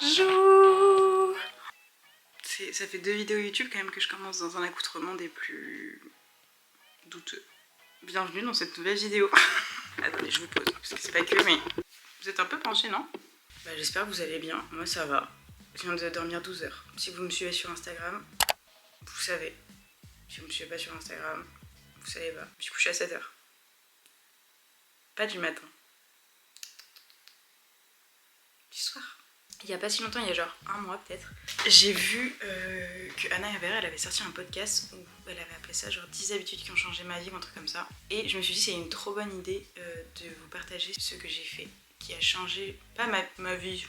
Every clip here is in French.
Bonjour. Ça fait 2 vidéos YouTube quand même que je commence dans un accoutrement des plus douteux. Bienvenue dans cette nouvelle vidéo. Attendez, je vous pose, parce que c'est pas que, mais vous êtes un peu penché, non? Bah, j'espère que vous allez bien, moi ça va. Je viens de dormir 12 heures. Si vous me suivez sur Instagram, vous savez. Si vous me suivez pas sur Instagram, vous savez pas. Je suis couchée à 7 heures. Pas du matin. Du soir. Il y a pas si longtemps, il y a genre un mois peut-être, j'ai vu que Anna Hervé, elle avait sorti un podcast où elle avait appelé ça genre 10 habitudes qui ont changé ma vie ou un truc comme ça. Et je me suis dit c'est une trop bonne idée de vous partager ce que j'ai fait, qui a changé, pas ma vie,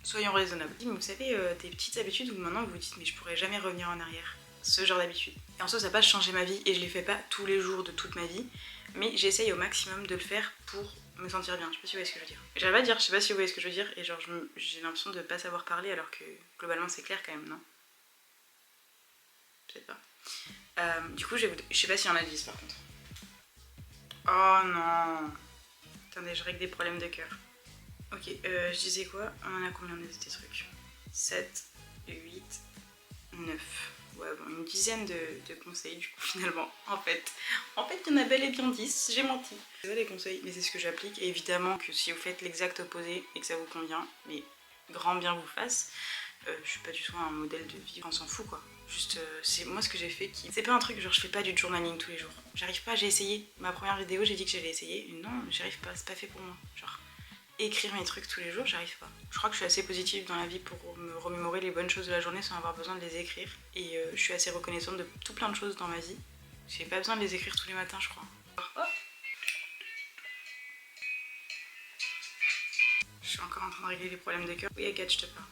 soyons raisonnables. Mais vous savez, des petites habitudes où maintenant vous vous dites mais je pourrais jamais revenir en arrière. Ce genre d'habitude. Et en soi ça n'a pas changé ma vie et je les fais pas tous les jours de toute ma vie, mais j'essaye au maximum de le faire pour me sentir bien. Je sais pas si vous voyez ce que je veux dire. J'arrive à dire, je sais pas si vous voyez ce que je veux dire, et genre j'ai l'impression de pas savoir parler alors que globalement c'est clair quand même, non? Je sais pas. Du coup je sais pas s'il y en a 10 par contre. Oh non. Attendez, je règle des problèmes de cœur. Ok, je disais quoi? On en a combien de ces trucs? 7, 8, 9. Ouais, bon, une dizaine de conseils du coup finalement. En fait, il y en a bel et bien 10, j'ai menti. C'est ça les conseils, mais c'est ce que j'applique. Et évidemment que si vous faites l'exact opposé et que ça vous convient, mais grand bien vous fasse, je suis pas du tout un modèle de vie, on s'en fout quoi. Juste, c'est moi ce que j'ai fait qui... C'est pas un truc genre je fais pas du journaling tous les jours. J'arrive pas, j'ai essayé. Ma première vidéo, j'ai dit que j'allais essayer. Non, j'y arrive pas, c'est pas fait pour moi. Genre... écrire mes trucs tous les jours, j'arrive pas. Je crois que je suis assez positive dans la vie pour me remémorer les bonnes choses de la journée sans avoir besoin de les écrire. Et je suis assez reconnaissante de tout plein de choses dans ma vie. J'ai pas besoin de les écrire tous les matins, je crois. Oh. Je suis encore en train de régler les problèmes de cœur. Oui, Agathe, je te parle.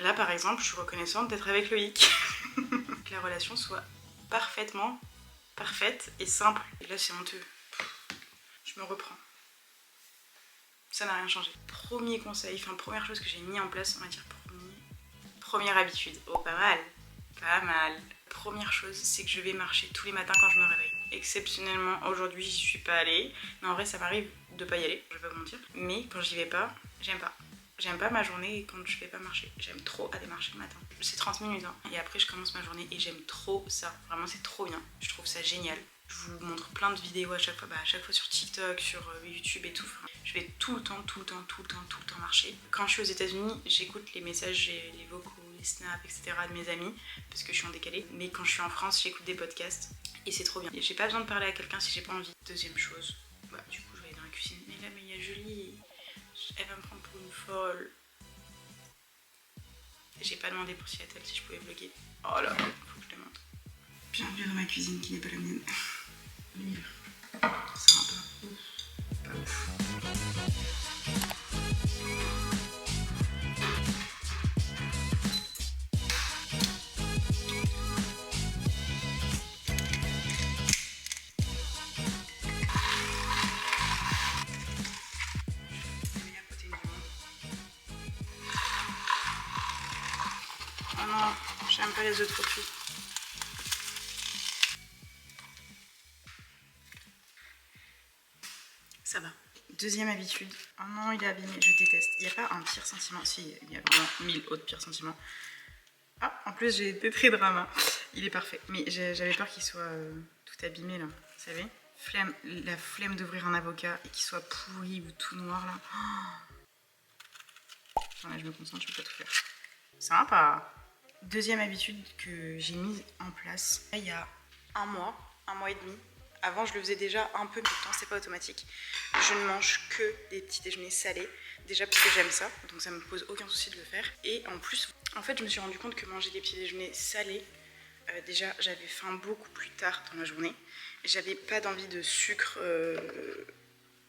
Là, par exemple, je suis reconnaissante d'être avec Loïc. Que la relation soit parfaitement parfaite et simple. Et là, c'est honteux. Je me reprends. Ça n'a rien changé. Premier conseil, enfin première chose que j'ai mis en place, on va dire première habitude. Oh, pas mal. Pas mal. Première chose, c'est que je vais marcher tous les matins quand je me réveille. Exceptionnellement, aujourd'hui, j'y suis pas allée. Mais en vrai, ça m'arrive de pas y aller, je vais pas vous mentir. Mais quand j'y vais pas, j'aime pas. J'aime pas ma journée quand je vais pas marcher. J'aime trop aller marcher le matin. C'est 30 minutes, hein. Et après, je commence ma journée et j'aime trop ça. Vraiment, c'est trop bien. Je trouve ça génial. Je vous montre plein de vidéos à chaque fois, à chaque fois sur TikTok, sur YouTube et tout. Enfin, je vais tout le temps marcher. Quand je suis aux États-Unis, j'écoute les messages, les vocaux, les snaps, etc. de mes amis parce que je suis en décalé. Mais quand je suis en France, j'écoute des podcasts et c'est trop bien. Et j'ai pas besoin de parler à quelqu'un si j'ai pas envie. Deuxième chose, bah du coup je vais aller dans la cuisine. Mais là, il y a Julie, elle va me prendre pour une folle. J'ai pas demandé pour Seattle si je pouvais vlogger. Oh là, faut que je le montre. Bienvenue dans ma cuisine qui n'est pas la mienne. Ça va pas ouf. Oh non, j'aime pas les œufs trop cuits. Ça va. Deuxième habitude. Oh non, il est abîmé, je déteste. Il n'y a pas un pire sentiment. Si, il y a vraiment 1000 autres pires sentiments. Ah, en plus, j'ai été très drama. Il est parfait. Mais j'avais peur qu'il soit tout abîmé, là. Vous savez, la flemme d'ouvrir un avocat et qu'il soit pourri ou tout noir, là. Attends, là, je me concentre, je peux pas tout faire. Sympa. Deuxième habitude que j'ai mise en place il y a un mois et demi. Avant, je le faisais déjà un peu, mais pourtant, c'est pas automatique. Je ne mange que des petits déjeuners salés. Déjà parce que j'aime ça, donc ça me pose aucun souci de le faire. Et en plus, en fait, je me suis rendu compte que manger des petits déjeuners salés, déjà, j'avais faim beaucoup plus tard dans la journée. J'avais pas d'envie de sucre,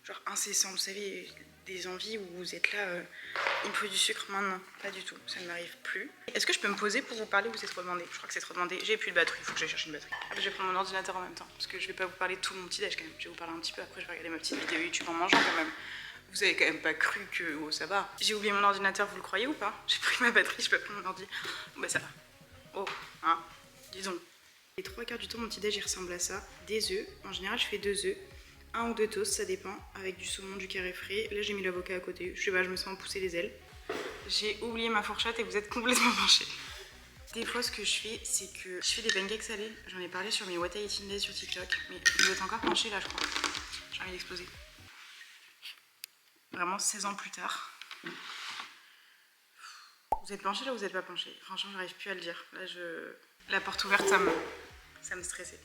genre incessant, vous savez, des envies où vous êtes là, il me faut du sucre maintenant. Pas du tout, ça ne m'arrive plus. Est-ce que je peux me poser pour vous parler ou c'est trop demandé? Je crois que c'est trop demandé. J'ai plus de batterie, il faut que j'aille chercher une batterie. Ah, je vais prendre mon ordinateur en même temps, parce que je vais pas vous parler de tout mon petit déj quand même. Je vais vous parler un petit peu, après je vais regarder ma petite vidéo YouTube en mangeant quand même. Vous avez quand même pas cru que oh, ça va. J'ai oublié mon ordinateur, vous le croyez ou pas? J'ai pris ma batterie, je peux prendre mon ordi. Bon, bah ça va. Oh, hein, disons. Les 3 quarts du temps, mon petit déj il ressemble à ça. Des œufs, en général je fais 2 œufs. 1 ou 2 toasts, ça dépend, avec du saumon, du carré frais. Là j'ai mis l'avocat à côté, je sais pas, je me sens pousser les ailes. J'ai oublié ma fourchette et vous êtes complètement penchés. Des fois ce que je fais, c'est que je fais des pancakes salés. J'en ai parlé sur mes What I Eat in Days sur TikTok, mais vous êtes encore penchés là je crois. J'ai envie d'exploser. Vraiment 16 ans plus tard. Vous êtes penchés là ou vous êtes pas penchés? Franchement j'arrive plus à le dire. Là la porte ouverte ça me stressait.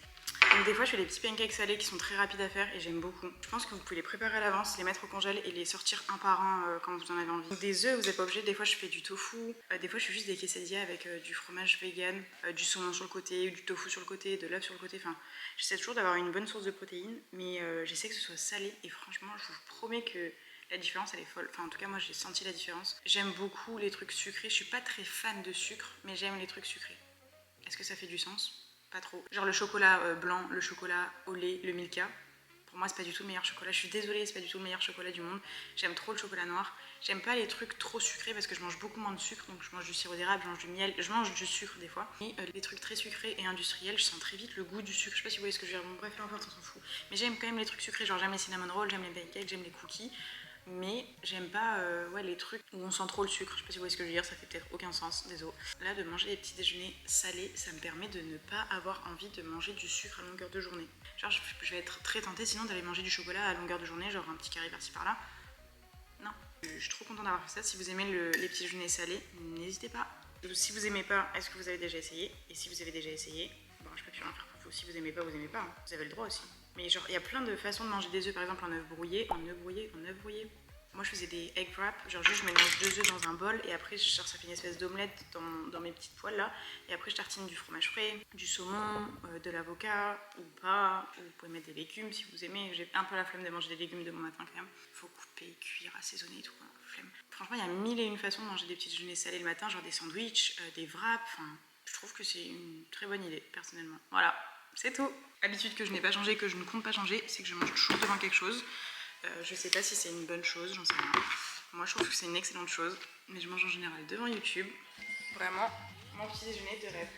Donc des fois je fais des petits pancakes salés qui sont très rapides à faire et j'aime beaucoup. Je pense que vous pouvez les préparer à l'avance, les mettre au congèle et les sortir un par un quand vous en avez envie. Donc des œufs, vous n'êtes pas obligé, des fois je fais du tofu, des fois je fais juste des quesadillas avec du fromage vegan, du saumon sur le côté, du tofu sur le côté, de l'œuf sur le côté. Enfin, j'essaie toujours d'avoir une bonne source de protéines, mais j'essaie que ce soit salé et franchement je vous promets que la différence elle est folle. Enfin en tout cas moi j'ai senti la différence. J'aime beaucoup les trucs sucrés, je suis pas très fan de sucre, mais j'aime les trucs sucrés. Est-ce que ça fait du sens? Pas trop. Genre le chocolat blanc, le chocolat au lait, le Milka. Pour moi c'est pas du tout le meilleur chocolat. Je suis désolée, c'est pas du tout le meilleur chocolat du monde. J'aime trop le chocolat noir. J'aime pas les trucs trop sucrés parce que je mange beaucoup moins de sucre. Donc je mange du sirop d'érable, je mange du miel, je mange du sucre des fois. Et les trucs très sucrés et industriels, je sens très vite le goût du sucre. Je sais pas si vous voyez ce que je veux dire. Bon bref, peu importe, on s'en fout. Mais j'aime quand même les trucs sucrés. Genre j'aime les cinnamon rolls, j'aime les pancakes, j'aime les cookies. Mais j'aime pas les trucs où on sent trop le sucre. Je sais pas si vous voyez ce que je veux dire, ça fait peut-être aucun sens, désolé. Là, de manger des petits déjeuners salés, ça me permet de ne pas avoir envie de manger du sucre à longueur de journée. Genre, je vais être très tentée sinon d'aller manger du chocolat à longueur de journée, genre un petit carré par-ci par-là. Non, je suis trop contente d'avoir fait ça. Si vous aimez les petits déjeuners salés, n'hésitez pas. Si vous aimez pas, est-ce que vous avez déjà essayé? Et si vous avez déjà essayé, bon, je peux plus rien faire pour vous. Si vous aimez pas, vous aimez pas. Hein. Vous avez le droit aussi. Mais genre, il y a plein de façons de manger des œufs, par exemple en œuf brouillé, en œuf brouillé. Moi je faisais des egg wraps, genre juste je mélange 2 œufs dans un bol et après ça fait une espèce d'omelette dans mes petites poêles là. Et après je tartine du fromage frais, du saumon, de l'avocat ou pas, ou vous pouvez mettre des légumes si vous aimez. J'ai un peu la flemme de manger des légumes de bon matin quand même. Faut couper, cuire, assaisonner et tout, hein, flemme. Franchement il y a 1001 façons de manger des petits déjeuners salés le matin, genre des sandwichs, des wraps, enfin je trouve que c'est une très bonne idée personnellement. Voilà, c'est tout. Habitude que je n'ai pas changé, que je ne compte pas changer, c'est que je mange toujours devant quelque chose. Je sais pas si c'est une bonne chose, j'en sais rien. Moi je trouve que c'est une excellente chose, mais je mange en général devant YouTube. Vraiment, mon petit déjeuner de rêve.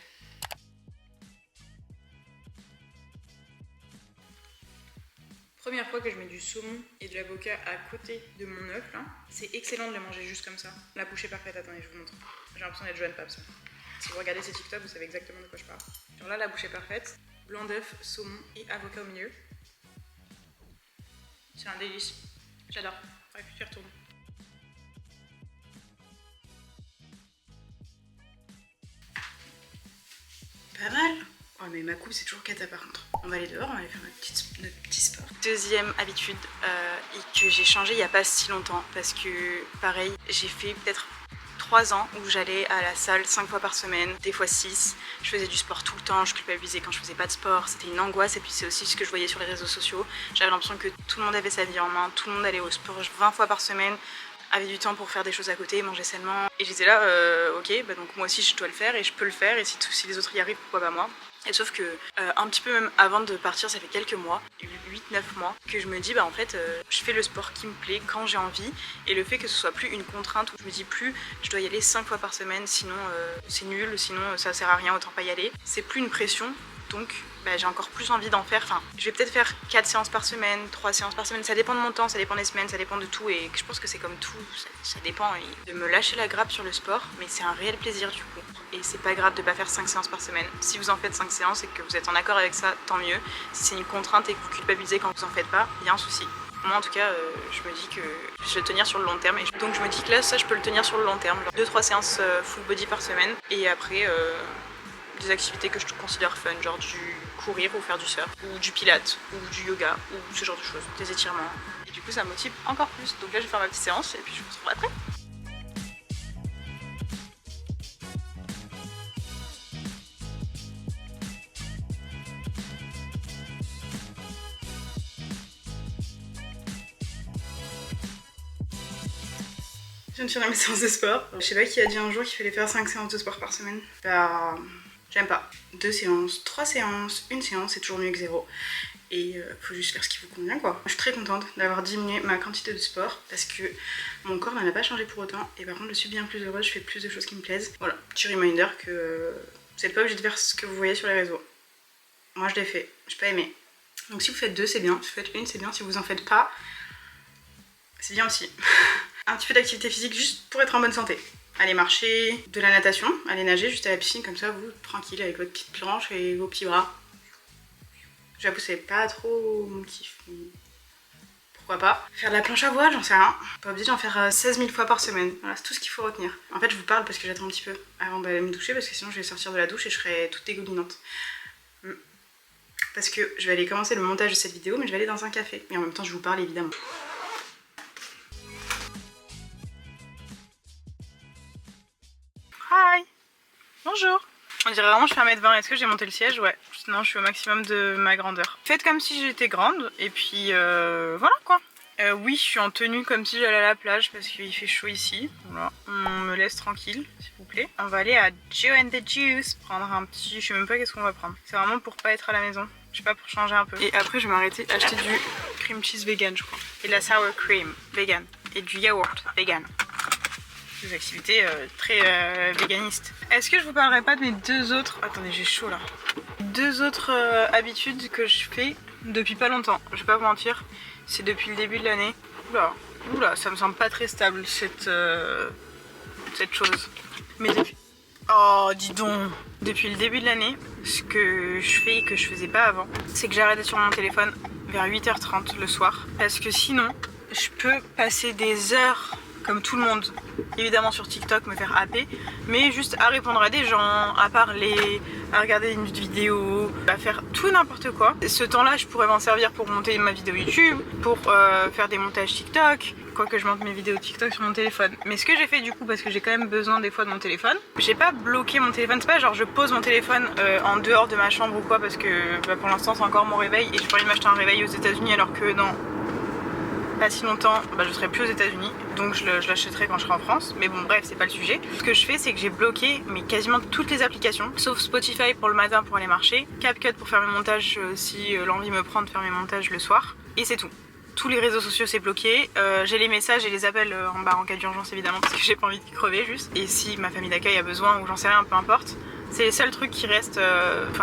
Première fois que je mets du saumon et de l'avocat à côté de mon œuf là, c'est excellent de le manger juste comme ça. La bouchée parfaite, attendez, je vous montre. J'ai l'impression d'être Joanne Paps. Si vous regardez ces TikTok, vous savez exactement de quoi je parle. Genre là, la bouchée parfaite, blanc d'œuf, saumon et avocat au milieu. C'est un délice. J'adore. Bref, j'y retourne. Pas mal. Oh mais ma coupe c'est toujours cata par contre. On va aller dehors, on va aller faire notre petit sport. Deuxième habitude et que j'ai changé il n'y a pas si longtemps parce que pareil, j'ai fait peut-être 3 ans où j'allais à la salle 5 fois par semaine, des fois 6. Je faisais du sport tout le temps, je culpabilisais quand je faisais pas de sport. C'était une angoisse et puis c'est aussi ce que je voyais sur les réseaux sociaux. J'avais l'impression que tout le monde avait sa vie en main, tout le monde allait au sport 20 fois par semaine, avait du temps pour faire des choses à côté, manger sainement. Et j'étais là, ok, bah donc moi aussi je dois le faire et je peux le faire et si les autres y arrivent, pourquoi pas moi? Et sauf que un petit peu même avant de partir, ça fait quelques mois, 8-9 mois, que je me dis bah en fait je fais le sport qui me plaît quand j'ai envie et le fait que ce soit plus une contrainte où je me dis plus je dois y aller 5 fois par semaine sinon c'est nul, sinon ça sert à rien, autant pas y aller. C'est plus une pression. Donc bah, j'ai encore plus envie d'en faire. Enfin, je vais peut-être faire 4 séances par semaine, 3 séances par semaine. Ça dépend de mon temps, ça dépend des semaines, ça dépend de tout. Et je pense que c'est comme tout, ça dépend. Et de me lâcher la grappe sur le sport, mais c'est un réel plaisir du coup. Et c'est pas grave de pas faire 5 séances par semaine. Si vous en faites 5 séances et que vous êtes en accord avec ça, tant mieux. Si c'est une contrainte et que vous culpabilisez quand vous en faites pas, il y a un souci. Moi en tout cas, je me dis que je vais le tenir sur le long terme. Donc je me dis que là, ça je peux le tenir sur le long terme. 2-3 séances full body par semaine. Et après... des activités que je considère fun, genre du courir ou faire du surf, ou du pilates, ou du yoga, ou ce genre de choses, des étirements. Et du coup ça me motive encore plus. Donc là je vais faire ma petite séance et puis je vous retrouve après. Je viens de finir mes séances de sport. Je sais pas qui a dit un jour qu'il fallait faire 5 séances de sport par semaine. Bah... j'aime pas. 2 séances, 3 séances, 1 séance, c'est toujours mieux que 0. Et faut juste faire ce qui vous convient quoi. Je suis très contente d'avoir diminué ma quantité de sport parce que mon corps n'en a pas changé pour autant. Et par contre je suis bien plus heureuse, je fais plus de choses qui me plaisent. Voilà, petit reminder que vous n'êtes pas obligé de faire ce que vous voyez sur les réseaux. Moi je l'ai fait, j'ai pas aimé. Donc si vous faites 2 c'est bien, si vous faites 1 c'est bien, si vous en faites pas, c'est bien aussi. Un petit peu d'activité physique juste pour être en bonne santé. Allez marcher, de la natation, allez nager juste à la piscine comme ça, vous tranquille avec votre petite planche et vos petits bras. J'avoue c'est pas trop mon kiff. Pourquoi pas. Faire de la planche à voile, j'en sais rien. Pas obligé d'en faire 16 000 fois par semaine. Voilà, c'est tout ce qu'il faut retenir. En fait, je vous parle parce que j'attends un petit peu avant d'aller me doucher parce que sinon je vais sortir de la douche et je serai toute dégoulinante. Parce que je vais aller commencer le montage de cette vidéo, mais je vais aller dans un café. Et en même temps, je vous parle évidemment. Hi! Bonjour! On dirait vraiment que je fais 1m20. Est-ce que j'ai monté le siège? Ouais. Sinon, je suis au maximum de ma grandeur. Faites comme si j'étais grande, et puis voilà quoi. Oui, je suis en tenue comme si j'allais à la plage parce qu'il fait chaud ici. Voilà. On me laisse tranquille, s'il vous plaît. On va aller à Joe and the Juice prendre un petit... Je sais même pas qu'est-ce qu'on va prendre. C'est vraiment pour pas être à la maison. Je sais pas, pour changer un peu. Et après, je vais m'arrêter acheter du cream cheese vegan, je crois. Et de la sour cream vegan. Et du yaourt vegan. Des activités très véganistes. Est-ce que je vous parlerai pas de mes 2 autres... Attendez, j'ai chaud là. 2 autres habitudes que je fais depuis pas longtemps. Je vais pas vous mentir, c'est depuis le début de l'année. Oula, ça me semble pas très stable cette chose. Mais depuis... Oh, dis donc. Depuis le début de l'année, ce que je fais et que je faisais pas avant, c'est que j'arrête d'être sur mon téléphone vers 8h30 le soir. Parce que sinon, je peux passer des heures... comme tout le monde, évidemment sur TikTok, me faire happer, mais juste à répondre à des gens, à parler, à regarder une vidéo, à faire tout n'importe quoi. Et ce temps-là, je pourrais m'en servir pour monter ma vidéo YouTube, pour faire des montages TikTok, quoique je monte mes vidéos TikTok sur mon téléphone. Mais ce que j'ai fait du coup, parce que j'ai quand même besoin des fois de mon téléphone, j'ai pas bloqué mon téléphone, c'est pas genre je pose mon téléphone en dehors de ma chambre ou quoi, parce que pour l'instant c'est encore mon réveil et je pourrais m'acheter un réveil aux États-Unis alors que non. Pas si longtemps, je serai plus aux États-Unis, donc je l'achèterai quand je serai en France. Mais bon, bref, c'est pas le sujet. Ce que je fais, c'est que j'ai bloqué quasiment toutes les applications, sauf Spotify pour le matin pour aller marcher, CapCut pour faire mes montages si l'envie me prend de faire mes montages le soir, et c'est tout. Tous les réseaux sociaux c'est bloqué, j'ai les messages et les appels en bas en cas d'urgence évidemment parce que j'ai pas envie de crever juste. Et si ma famille d'accueil a besoin ou j'en sais rien, peu importe. C'est les seuls trucs qui restent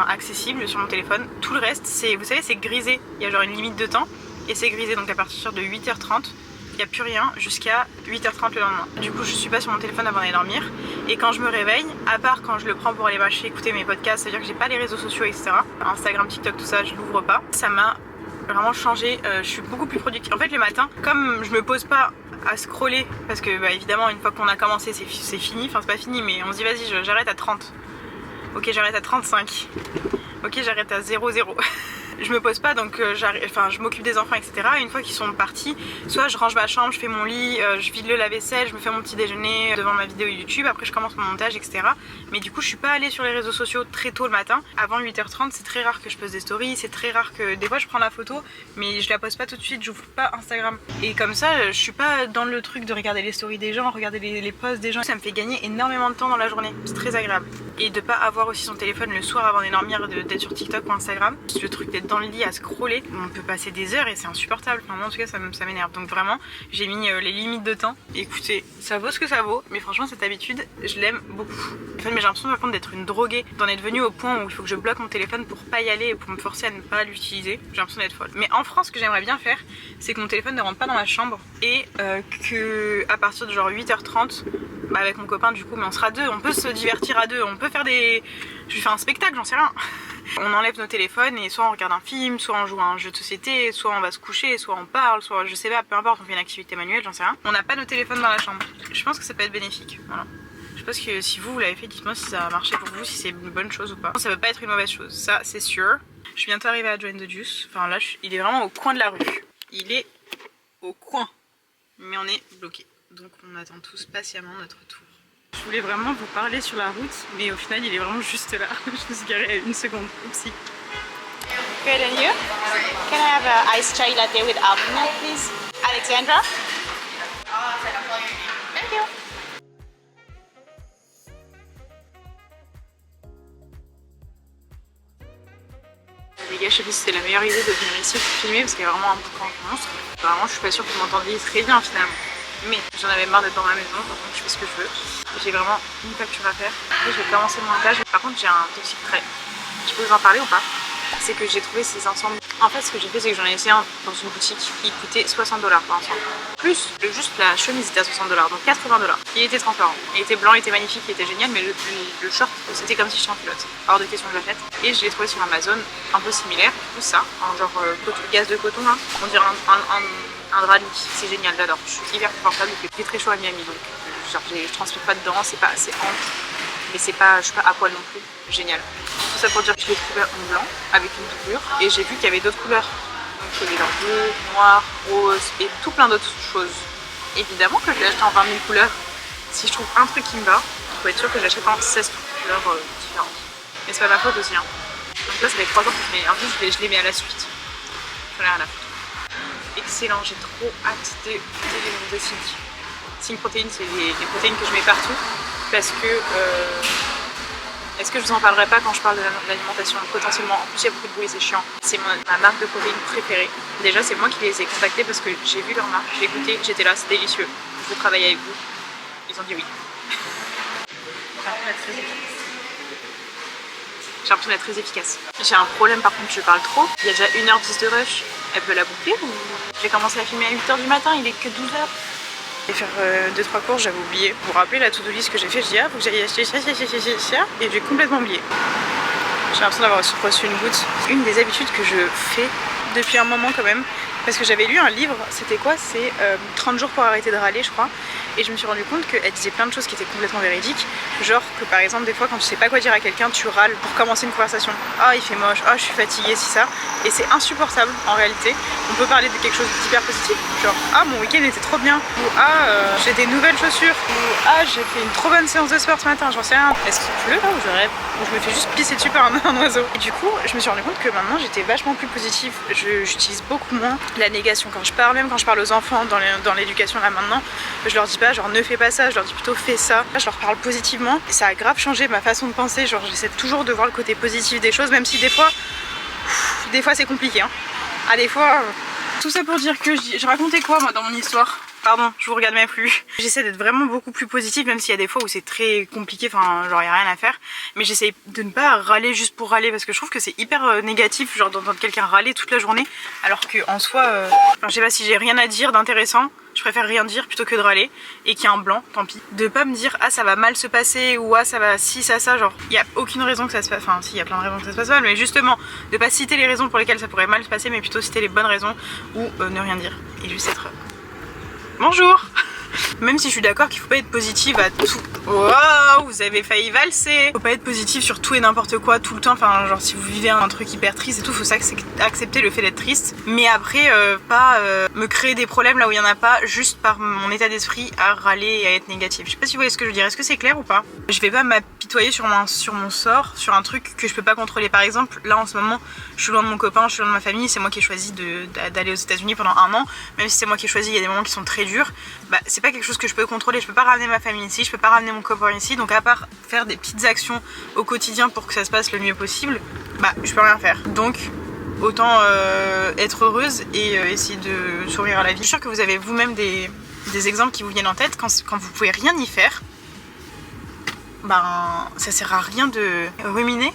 accessibles sur mon téléphone. Tout le reste, vous savez, c'est grisé. Il y a genre une limite de temps. Et c'est grisé, donc à partir de 8h30 il n'y a plus rien jusqu'à 8h30 le lendemain. Du coup je suis pas sur mon téléphone avant d'aller dormir. Et quand je me réveille, à part quand je le prends pour aller marcher, écouter mes podcasts, c'est à dire que j'ai pas les réseaux sociaux etc. Instagram, TikTok, tout ça je l'ouvre pas. Ça m'a vraiment changé, je suis beaucoup plus productive. En fait le matin, comme je me pose pas à scroller, parce que évidemment une fois qu'on a commencé c'est fini, enfin c'est pas fini mais on se dit vas-y j'arrête à 30. Ok j'arrête à 35. Ok j'arrête à 0,0. Je me pose pas donc je m'occupe des enfants etc. Et une fois qu'ils sont partis, soit je range ma chambre, je fais mon lit, je vide le lave-vaisselle, je me fais mon petit déjeuner devant ma vidéo YouTube, après je commence mon montage etc. Mais du coup je suis pas allée sur les réseaux sociaux très tôt le matin. Avant 8h30 c'est très rare que je pose des stories, c'est très rare que des fois je prends la photo mais je la pose pas tout de suite, j'ouvre pas Instagram. Et comme ça je suis pas dans le truc de regarder les stories des gens, regarder les posts des gens. Ça me fait gagner énormément de temps dans la journée, c'est très agréable. Et de pas avoir aussi son téléphone le soir avant de dormir, d'être sur TikTok ou Instagram, le truc d'être dans le lit à scroller, on peut passer des heures et c'est insupportable. Enfin moi en tout cas ça m'énerve. Donc vraiment j'ai mis les limites de temps. Et écoutez, ça vaut ce que ça vaut, mais franchement cette habitude je l'aime beaucoup. En fait mais j'ai l'impression par contre d'être une droguée, d'en être venue au point où il faut que je bloque mon téléphone pour pas y aller et pour me forcer à ne pas l'utiliser. J'ai l'impression d'être folle. Mais en France ce que j'aimerais bien faire, c'est que mon téléphone ne rentre pas dans ma chambre et que à partir de genre 8h30 avec mon copain du coup, mais on sera deux, on peut se divertir à deux, on peut faire des... Je vais faire un spectacle, j'en sais rien. On enlève nos téléphones et soit on regarde un film, soit on joue à un jeu de société, soit on va se coucher, soit on parle, soit je sais pas, peu importe, on fait une activité manuelle, j'en sais rien. On n'a pas nos téléphones dans la chambre. Je pense que ça peut être bénéfique, voilà. Je pense que si vous l'avez fait, dites-moi si ça a marché pour vous, si c'est une bonne chose ou pas. Ça peut pas être une mauvaise chose, ça c'est sûr. Je suis bientôt arrivée à Joe and the Juice, enfin là il est vraiment au coin de la rue. Il est au coin, mais on est bloqué. Donc on attend tous patiemment notre tour. Je voulais vraiment vous parler sur la route, mais au final il est vraiment juste là. Je me suis garée à 1 seconde. Oupsie. Good, and you? Can I have an iced chai latte with almond milk, please? Alexandra? Thank you. Les gars, je sais pas si c'était la meilleure idée de venir ici pour filmer parce qu'il y a vraiment un boucan monstre. Vraiment, je suis pas sûre que vous m'entendiez très bien finalement. Mais j'en avais marre d'être dans ma maison, donc je fais ce que je veux. J'ai vraiment une facture à faire. Après, je vais commencer le montage. Par contre, j'ai un toxic trait. Je peux vous en parler ou pas? c'est que j'ai trouvé ces ensembles. En fait, ce que j'ai fait, c'est que j'en ai essayé un dans une boutique. Il coûtait 60 $ par ensemble. Plus, juste la chemise était à 60 $, donc 80 $. Il était transparent, il était blanc, il était magnifique, il était génial, mais le short, c'était comme si j'étais en culotte. Hors de question que je l'achète. Et je l'ai trouvé sur Amazon, un peu similaire, tout ça, en genre gaz de coton, hein. On dirait un drap de lit. C'est génial, j'adore. Je suis hyper confortable, il fait très chaud à Miami, donc genre, je transpire pas dedans, c'est pas assez ample. Mais c'est pas, je suis pas à poil non plus, génial. Tout ça pour dire que je l'ai trouvé en blanc avec une doublure et j'ai vu qu'il y avait d'autres couleurs. Donc il y avait bleu, noir, rose et tout plein d'autres choses. Évidemment que je l'ai acheté en 20 000 couleurs. Si je trouve un truc qui me va, il faut être sûr que je l'achète en 16 couleurs différentes. Mais c'est pas ma faute aussi. Hein. Donc là ça fait 3 ans que je mets. En plus je les mets à la suite. J'en ai rien à foutre. Excellent, j'ai trop hâte de goûter les noms de Think. Think Protein, c'est les protéines que je mets partout. Parce que est-ce que je vous en parlerai pas quand je parle de l'alimentation potentiellement? En plus il y a beaucoup de bruit, c'est chiant. C'est ma marque de protéines préférée. Déjà c'est moi qui les ai contactés parce que j'ai vu leur marque, j'ai goûté, j'étais là, c'est délicieux. Je veux travailler avec vous. Ils ont dit oui. J'ai l'impression d'être très efficace. J'ai un problème par contre, je parle trop. Il y a déjà 1h10 de rush. Elle peut la boucler ou... J'ai commencé à filmer à 8h du matin, il est que 12h. Je vais faire 2-3 courses, j'avais oublié. Vous vous rappelez la to-do list que j'ai fait, je dis ah faut que j'aille acheter ça, et j'ai complètement oublié. J'ai l'impression d'avoir reçu une goutte. Une des habitudes que je fais depuis un moment quand même, parce que j'avais lu un livre, c'était quoi? C'est 30 jours pour arrêter de râler je crois. Et je me suis rendu compte qu'elle disait plein de choses qui étaient complètement véridiques. Genre que par exemple des fois quand tu sais pas quoi dire à quelqu'un, tu râles pour commencer une conversation. Ah il fait moche, ah je suis fatiguée, si ça. Et c'est insupportable en réalité. On peut parler de quelque chose d'hyper positif, genre ah mon week-end était trop bien, ou ah j'ai des nouvelles chaussures, ou ah j'ai fait une trop bonne séance de sport ce matin, j'en sais rien. Est-ce qu'il pleut là ou je rêve? Ou je me fais juste pisser dessus par un oiseau. Et du coup je me suis rendu compte que maintenant j'étais vachement plus positive. J'utilise beaucoup moins la négation quand je parle, même quand je parle aux enfants dans l'éducation là maintenant, je leur dis pas genre ne fais pas ça, je leur dis plutôt fais ça. Là je leur parle positivement et ça a grave changé ma façon de penser, genre j'essaie toujours de voir le côté positif des choses, même si des fois c'est compliqué hein. Ah des fois tout ça pour dire que je racontais quoi moi dans mon histoire? Pardon, je vous regarde même plus. J'essaie d'être vraiment beaucoup plus positive, même s'il y a des fois où c'est très compliqué, enfin genre y a rien à faire. Mais j'essaie de ne pas râler juste pour râler, parce que je trouve que c'est hyper négatif, genre d'entendre quelqu'un râler toute la journée, alors que en soi, enfin, je sais pas, si j'ai rien à dire d'intéressant, je préfère rien dire plutôt que de râler, et qu'il y a un blanc, tant pis. De pas me dire ah ça va mal se passer, ou ah ça va si ça, genre il y a aucune raison que ça se passe, enfin si il y a plein de raisons que ça se passe mal, mais justement de pas citer les raisons pour lesquelles ça pourrait mal se passer, mais plutôt citer les bonnes raisons, ou ne rien dire, et juste être... Bonjour. Même si je suis d'accord qu'il faut pas être positive à tout. Wow, vous avez failli valser. Faut pas être positif sur tout et n'importe quoi tout le temps. Enfin, genre si vous vivez un truc hyper triste et tout, faut accepter le fait d'être triste. Mais après, pas me créer des problèmes là où il y en a pas, juste par mon état d'esprit à râler et à être négatif. Je sais pas si vous voyez ce que je veux dire. Est-ce que c'est clair ou pas? Je vais pas m'apitoyer sur mon sort, sur un truc que je peux pas contrôler. Par exemple, là en ce moment, je suis loin de mon copain, je suis loin de ma famille. C'est moi qui ai choisi d'aller aux États-Unis pendant 1 an. Même si c'est moi qui ai choisi, il y a des moments qui sont très durs. Bah, c'est pas quelque chose que je peux contrôler, je peux pas ramener ma famille ici, je peux pas ramener mon copain ici, donc à part faire des petites actions au quotidien pour que ça se passe le mieux possible, bah je peux rien faire. Donc autant être heureuse et essayer de sourire à la vie. Je suis sûre que vous avez vous-même des exemples qui vous viennent en tête quand vous pouvez rien y faire. Ben ça sert à rien de ruminer.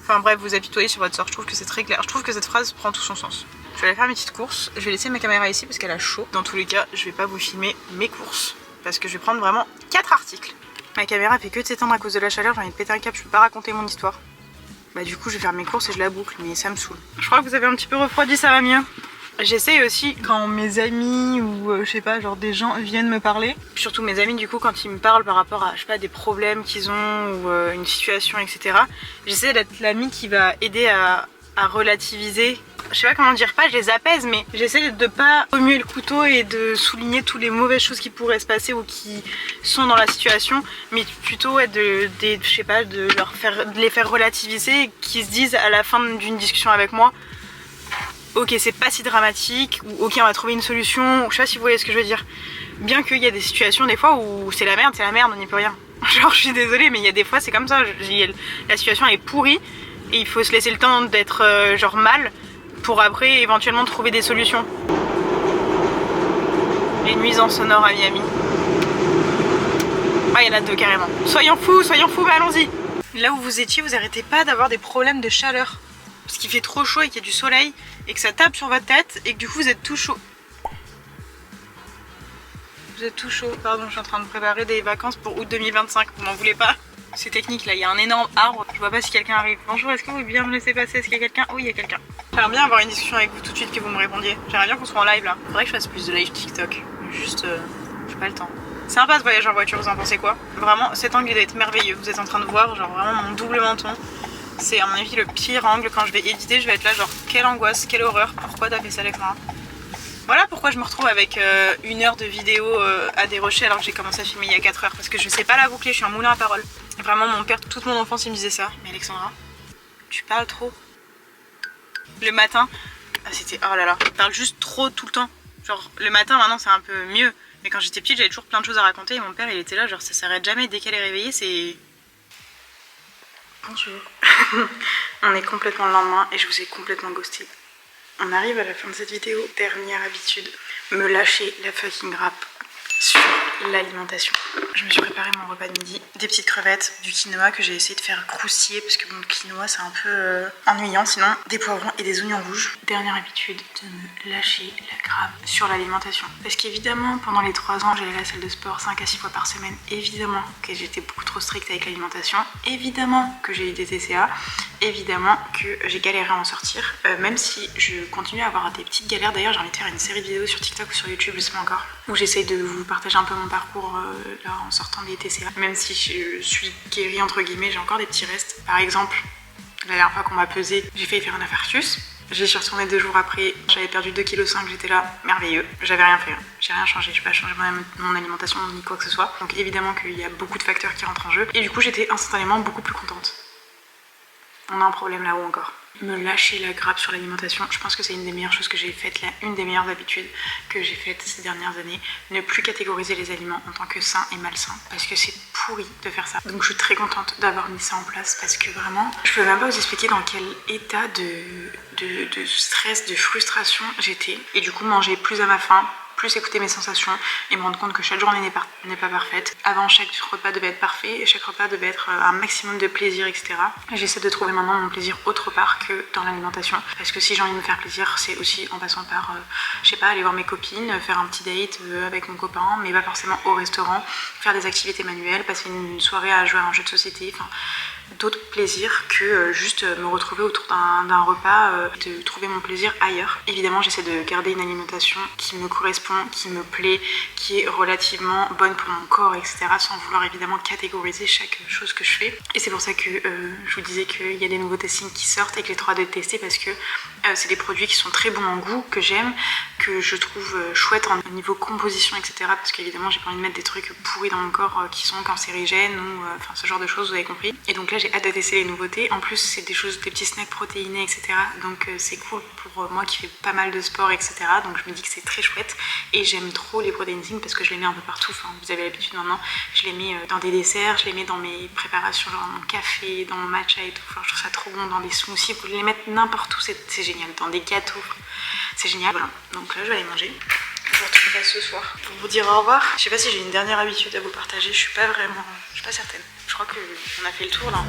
Enfin bref, vous apitoyer sur votre sort, je trouve que c'est très clair. Je trouve que cette phrase prend tout son sens. Je vais aller faire mes petites courses, je vais laisser ma caméra ici parce qu'elle a chaud. Dans tous les cas, je vais pas vous filmer mes courses parce que je vais prendre vraiment 4 articles. Ma caméra fait que de s'éteindre à cause de la chaleur, j'ai envie de péter un câble, je peux pas raconter mon histoire. Bah du coup je vais faire mes courses et je la boucle, mais ça me saoule. Je crois que vous avez un petit peu refroidi, ça va mieux. J'essaye aussi quand mes amis ou je sais pas, genre des gens viennent me parler, surtout mes amis du coup quand ils me parlent par rapport à je sais pas des problèmes qu'ils ont ou une situation etc. J'essaie d'être l'amie qui va aider à relativiser. Je sais pas comment dire, pas je les apaise, mais j'essaie de pas remuer le couteau et de souligner toutes les mauvaises choses qui pourraient se passer ou qui sont dans la situation, mais plutôt je sais pas, de les faire relativiser et qu'ils se disent à la fin d'une discussion avec moi ok c'est pas si dramatique, ou ok on va trouver une solution, ou je sais pas si vous voyez ce que je veux dire. Bien qu'il y a des situations des fois où c'est la merde, on n'y peut rien. Genre je suis désolée mais il y a des fois c'est comme ça, la situation est pourrie et il faut se laisser le temps d'être genre mal pour après éventuellement trouver des solutions. Les nuisances sonores à Miami. Ah il y en a 2 carrément. Soyons fous mais allons-y. Là où vous étiez, vous arrêtez pas d'avoir des problèmes de chaleur. parce qu'il fait trop chaud et qu'il y a du soleil et que ça tape sur votre tête et que du coup vous êtes tout chaud. Vous êtes tout chaud. Pardon, je suis en train de préparer des vacances pour août 2025, vous m'en voulez pas. C'est technique là, il y a un énorme arbre, je vois pas si quelqu'un arrive. Bonjour, est-ce que vous voulez bien me laisser passer? Est-ce qu'il y a quelqu'un? Oui, il y a quelqu'un. J'aimerais bien avoir une discussion avec vous tout de suite, que vous me répondiez. J'aimerais bien qu'on soit en live là. Faudrait que je fasse plus de live TikTok. Juste, j'ai pas le temps. Sympa ce voyage en voiture, vous en pensez quoi? Vraiment, cet angle doit être merveilleux. Vous êtes en train de voir genre vraiment mon double menton. C'est à mon avis le pire angle. Quand je vais éditer, je vais être là genre quelle angoisse, quelle horreur. Pourquoi t'as fait ça avec moi? Voilà pourquoi je me retrouve avec 1 heure de vidéo à dérocher alors que j'ai commencé à filmer il y a 4 heures. Parce que je sais pas la boucler, je suis un moulin à parole. Et vraiment mon père, toute mon enfance il me disait ça. Mais Alexandra, tu parles trop. Le matin, c'était oh là là, je parle juste trop tout le temps. Genre le matin maintenant c'est un peu mieux. Mais quand j'étais petite j'avais toujours plein de choses à raconter et mon père il était là genre ça s'arrête jamais, dès qu'elle est réveillée c'est... Bonjour. On est complètement le lendemain et je vous ai complètement ghosté. On arrive à la fin de cette vidéo. Dernière habitude, me lâcher la fucking grappe sur l'alimentation. Je me suis préparé mon repas de midi, des petites crevettes, du quinoa que j'ai essayé de faire croustiller parce que bon, le quinoa c'est un peu ennuyant sinon, des poivrons et des oignons rouges. Dernière habitude, de me lâcher la grappe sur l'alimentation. Parce qu'évidemment pendant les 3 ans j'allais à la salle de sport 5 à 6 fois par semaine, évidemment que j'étais beaucoup trop stricte avec l'alimentation, évidemment que j'ai eu des TCA, évidemment que j'ai galéré à en sortir, même si je continue à avoir des petites galères. D'ailleurs j'ai envie de faire une série de vidéos sur TikTok ou sur YouTube, je sais pas encore, où j'essaye de vous partager un peu mon parcours là en sortant des TCA. Même si je suis guérie entre guillemets, j'ai encore des petits restes. Par exemple, la dernière fois qu'on m'a pesé, j'ai failli faire un infarctus. J'y suis retournée 2 jours après, j'avais perdu 2,5 kg, j'étais là, merveilleux. J'avais rien fait, j'ai rien changé, j'ai pas changé mon alimentation ni quoi que ce soit. Donc évidemment qu'il y a beaucoup de facteurs qui rentrent en jeu. Et du coup j'étais instantanément beaucoup plus contente. On a un problème là-haut encore. Me lâcher la grappe sur l'alimentation, je pense que c'est une des meilleures choses que j'ai faites, là, une des meilleures habitudes que j'ai faites ces dernières années. Ne plus catégoriser les aliments en tant que sains et malsains, parce que c'est pourri de faire ça. Donc je suis très contente d'avoir mis ça en place, parce que vraiment, je peux même pas vous expliquer dans quel état de stress, de frustration j'étais. Et du coup, manger plus à ma faim, plus écouter mes sensations et me rendre compte que chaque journée n'est pas parfaite. Avant, chaque repas devait être parfait et chaque repas devait être un maximum de plaisir, etc. J'essaie de trouver maintenant mon plaisir autre part que dans l'alimentation, parce que si j'ai envie de me faire plaisir, c'est aussi en passant par, je sais pas, aller voir mes copines, faire un petit date avec mon copain, mais pas forcément au restaurant, faire des activités manuelles, passer une soirée à jouer à un jeu de société, enfin d'autres plaisirs que juste me retrouver autour d'un repas, de trouver mon plaisir ailleurs. Évidemment j'essaie de garder une alimentation qui me correspond, qui me plaît, qui est relativement bonne pour mon corps, etc. sans vouloir évidemment catégoriser chaque chose que je fais. Et c'est pour ça que je vous disais qu'il y a des nouveaux testings qui sortent et que j'ai trop hâte de tester, parce que c'est des produits qui sont très bons en goût, que j'aime, que je trouve chouette au niveau composition, etc. parce qu'évidemment j'ai pas envie de mettre des trucs pourris dans mon corps qui sont cancérigènes ou enfin ce genre de choses, vous avez compris. Et donc là j'ai hâte de tester les nouveautés. En plus c'est des choses, des petits snacks protéinés, etc. donc c'est cool pour moi qui fais pas mal de sport, etc. donc je me dis que c'est très chouette et j'aime trop les protéines parce que je les mets un peu partout. Enfin, vous avez l'habitude maintenant, je les mets dans des desserts, je les mets dans mes préparations, genre dans mon café, dans mon matcha et tout. Enfin, je trouve ça trop bon, dans des smoothies, vous les mettre n'importe où, c'est génial, dans des gâteaux, c'est génial. Voilà, donc là je vais aller manger. Je vous retrouverai ce soir pour vous dire au revoir. Je sais pas si j'ai une dernière habitude à vous partager, je suis pas certaine. Je crois qu'on a fait le tour là.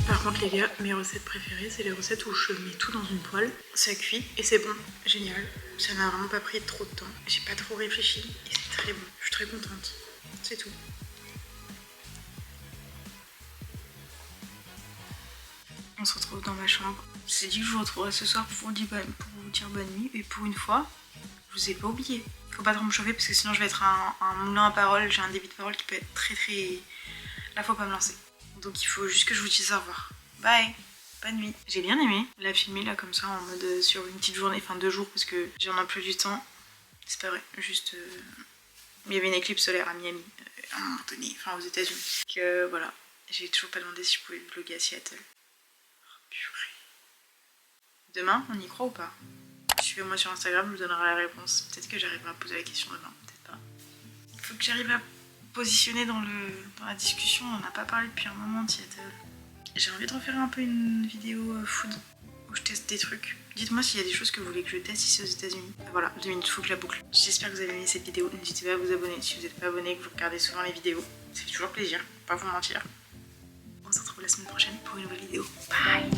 Par contre les gars, mes recettes préférées, c'est les recettes où je mets tout dans une poêle, ça cuit et c'est bon. Génial, ça m'a vraiment pas pris trop de temps. J'ai pas trop réfléchi et c'est très bon. Je suis très contente, c'est tout. On se retrouve dans ma chambre. Je me suis dit que je vous retrouverai ce soir pour vous dire bonne nuit. Et pour une fois, je vous ai pas oublié. Faut pas trop me chauffer parce que sinon je vais être un moulin à parole. J'ai un débit de parole qui peut être très... Là faut pas me lancer. Donc il faut juste que je vous dise au revoir. Bye, bonne nuit. J'ai bien aimé la filmer là comme ça en mode sur une petite journée, enfin 2 jours parce que j'en ai plus du temps. C'est pas vrai, juste... il y avait une éclipse solaire à Miami, à un moment donné, enfin aux États-Unis. Donc voilà, j'ai toujours pas demandé si je pouvais vlogger à Seattle. Demain, on y croit ou pas? Suivez-moi sur Instagram, je vous donnerai la réponse. Peut-être que j'arriverai à poser la question demain, peut-être pas. Il faut que j'arrive à positionner dans la discussion. On n'a pas parlé depuis un moment de Seattle. J'ai envie de refaire un peu une vidéo food où je teste des trucs. Dites-moi s'il y a des choses que vous voulez que je teste ici aux États-Unis. Voilà, 2 minutes, faut que je la boucle. J'espère que vous avez aimé cette vidéo. N'hésitez pas à vous abonner si vous n'êtes pas abonné, que vous regardez souvent les vidéos. Ça fait toujours plaisir, pas vous mentir. On se retrouve la semaine prochaine pour une nouvelle vidéo. Bye!